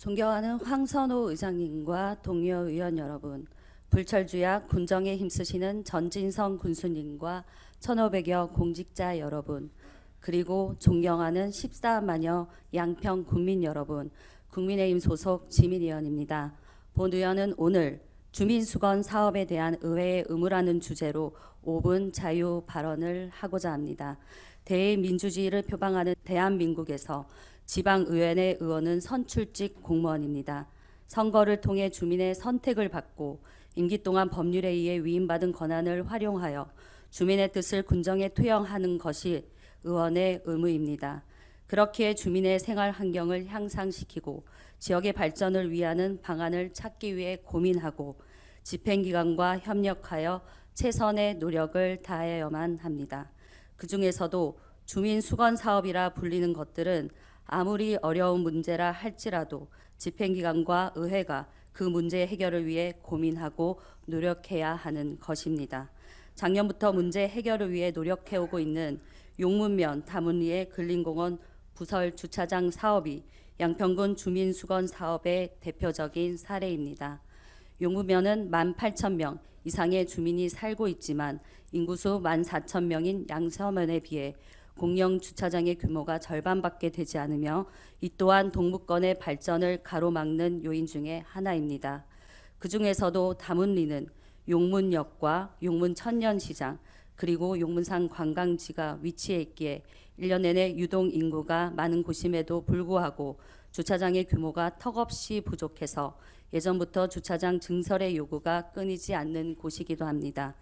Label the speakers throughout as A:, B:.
A: 존경하는 황선호 의장님과 동료 의원 여러분, 불철주야 군정에 힘쓰시는 전진성 군수님과 1,500여 공직자 여러분, 그리고 존경하는 14만여 양평 국민 여러분, 국민의힘 소속 지민 의원입니다. 본 의원은 오늘 주민수건 사업에 대한 의회의 의무라는 주제로 5분 자유 발언을 하고자 합니다. 대민주주의를 표방하는 대한민국에서 지방의회 의원은 선출직 공무원입니다. 선거를 통해 주민의 선택을 받고 임기 동안 법률에 의해 위임받은 권한을 활용하여 주민의 뜻을 군정에 투영하는 것이 의원의 의무입니다. 그렇기에 주민의 생활 환경을 향상시키고 지역의 발전을 위하는 방안을 찾기 위해 고민하고 집행기관과 협력하여 최선의 노력을 다해야만 합니다. 그 중에서도 주민수건사업이라 불리는 것들은 아무리 어려운 문제라 할지라도 집행기관과 의회가 그 문제 해결을 위해 고민하고 노력해야 하는 것입니다. 작년부터 문제 해결을 위해 노력해오고 있는 용문면 다문리의 근린공원 부설 주차장 사업이 양평군 주민수건 사업의 대표적인 사례입니다. 용문면은 18,000명 이상의 주민이 살고 있지만 인구수 14,000명인 양서면에 비해 공영 주차장의 규모가 절반밖에 되지 않으며 이 또한 동북권의 발전을 가로막는 요인 중에 하나입니다. 그 중에서도 다문리는 용문역과 용문천년시장 그리고 용문산 관광지가 위치해 있기에 1년 내내 유동 인구가 많은 곳임에도 불구하고 주차장의 규모가 턱없이 부족해서 예전부터 주차장 증설의 요구가 끊이지 않는 곳이기도 합니다.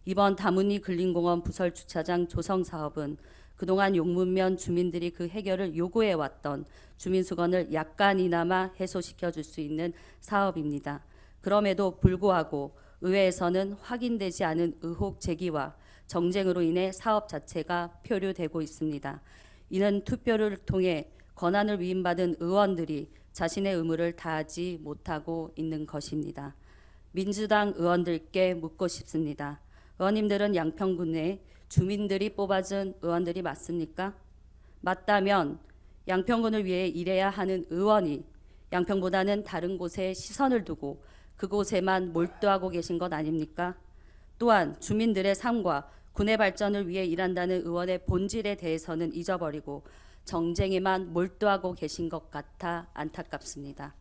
A: 이번 다문리 근린공원 부설 주차장 조성 사업은 그동안 용문면 주민들이 그 해결을 요구해왔던 주민수건을 약간이나마 해소시켜 줄 수 있는 사업입니다. 그럼에도 불구하고 의회에서는 확인되지 않은 의혹 제기와 정쟁으로 인해 사업 자체가 표류되고 있습니다. 이는 투표를 통해 권한을 위임받은 의원들이 자신의 의무를 다하지 못하고 있는 것입니다. 민주당 의원들께 묻고 싶습니다. 의원님들은 양평군 내 주민들이 뽑아준 의원들이 맞습니까? 맞다면 양평군을 위해 일해야 하는 의원이 양평보다는 다른 곳에 시선을 두고 그곳에만 몰두하고 계신 것 아닙니까? 또한 주민들의 삶과 군의 발전을 위해 일한다는 의원의 본질에 대해서는 잊어버리고 정쟁에만 몰두하고 계신 것 같아 안타깝습니다.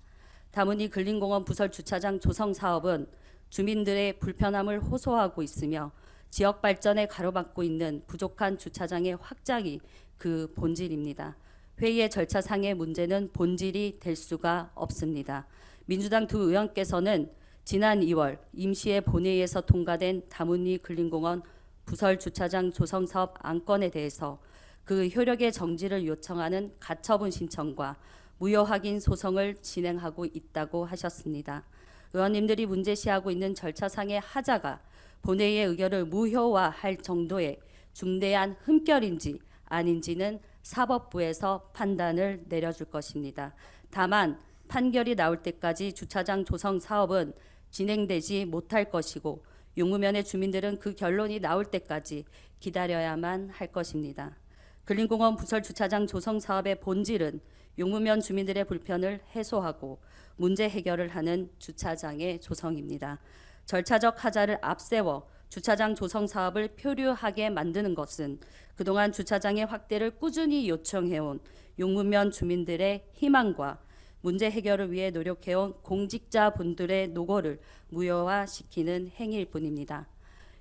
A: 다문리 근린공원 부설 주차장 조성 사업은 주민들의 불편함을 호소하고 있으며 지역 발전에 가로막고 있는 부족한 주차장의 확장이 그 본질입니다. 회의의 절차상의 문제는 본질이 될 수가 없습니다. 민주당 두 의원께서는 지난 2월 임시회 본회의에서 통과된 다문리 근린공원 부설 주차장 조성 사업 안건에 대해서 그 효력의 정지를 요청하는 가처분 신청과 무효 확인 소송을 진행하고 있다고 하셨습니다. 의원님들이 문제시하고 있는 절차상의 하자가 본회의의 의결을 무효화할 정도의 중대한 흠결인지 아닌지는 사법부에서 판단을 내려줄 것입니다. 다만 판결이 나올 때까지 주차장 조성 사업은 진행되지 못할 것이고 용문면의 주민들은 그 결론이 나올 때까지 기다려야만 할 것입니다. 근린공원 부설 주차장 조성 사업의 본질은 용문면 주민들의 불편을 해소하고 문제 해결을 하는 주차장의 조성입니다. 절차적 하자를 앞세워 주차장 조성 사업을 표류하게 만드는 것은 그동안 주차장의 확대를 꾸준히 요청해온 용문면 주민들의 희망과 문제 해결을 위해 노력해온 공직자분들의 노고를 무효화시키는 행위일 뿐입니다.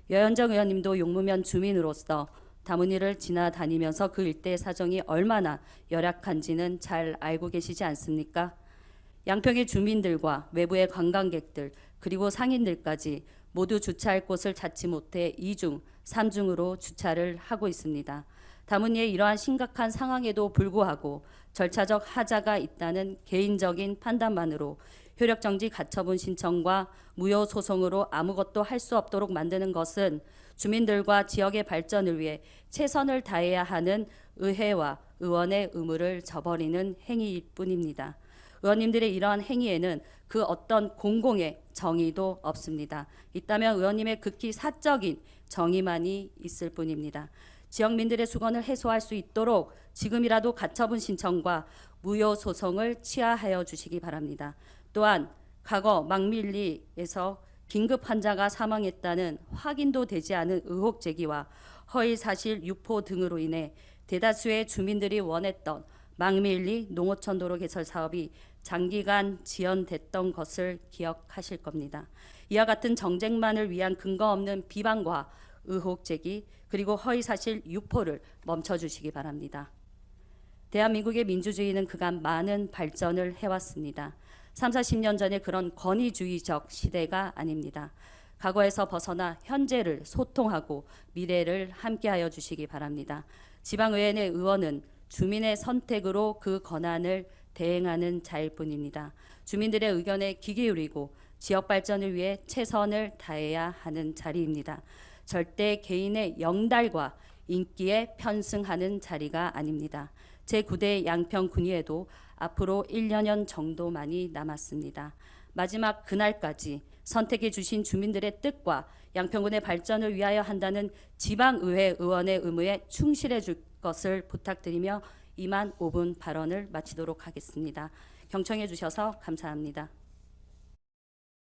A: 여현정 의원님도 용문면 주민으로서 다문리를 지나다니면서 그 일대 사정이 얼마나 열악한지는 잘 알고 계시지 않습니까? 양평의 주민들과 외부의 관광객들 그리고 상인들까지 모두 주차할 곳을 찾지 못해 2중, 3중으로 주차를 하고 있습니다. 다문리의 이러한 심각한 상황에도 불구하고 절차적 하자가 있다는 개인적인 판단만으로 효력정지 가처분 신청과 무효 소송으로 아무것도 할 수 없도록 만드는 것은 주민들과 지역의 발전을 위해 최선을 다해야 하는 의회와 의원의 의무를 저버리는 행위일 뿐입니다. 의원님들의 이러한 행위에는 그 어떤 공공의 정의도 없습니다. 있다면 의원님의 극히 사적인 정의만이 있을 뿐입니다. 지역민들의 수건을 해소할 수 있도록 지금이라도 가처분 신청과 무효 소송을 취하하여 주시기 바랍니다. 또한 과거 망밀리에서 긴급 환자가 사망했다는 확인도 되지 않은 의혹 제기와 허위 사실 유포 등으로 인해 대다수의 주민들이 원했던 망밀리 농어촌 도로 개설 사업이 장기간 지연됐던 것을 기억하실 겁니다. 이와 같은 정쟁만을 위한 근거 없는 비방과 의혹 제기 그리고 허위 사실 유포를 멈춰주시기 바랍니다. 대한민국의 민주주의는 그간 많은 발전을 해왔습니다. 3, 40년 전에 그런 권위주의적 시대가 아닙니다. 과거에서 벗어나 현재를 소통하고 미래를 함께하여 주시기 바랍니다. 지방의회 내 의원은 주민의 선택으로 그 권한을 대행하는 자일 뿐입니다. 주민들의 의견에 귀 기울이고 지역 발전을 위해 최선을 다해야 하는 자리입니다. 절대 개인의 영달과 인기에 편승하는 자리가 아닙니다. 제9대 양평군의회도 앞으로 1년 정도만이 남았습니다. 마지막 그날까지 선택해 주신 주민들의 뜻과 양평군의 발전을 위하여 한다는 지방의회 의원의 의무에 충실해 줄 것을 부탁드리며 이만 5분 발언을 마치도록 하겠습니다. 경청해 주셔서 감사합니다.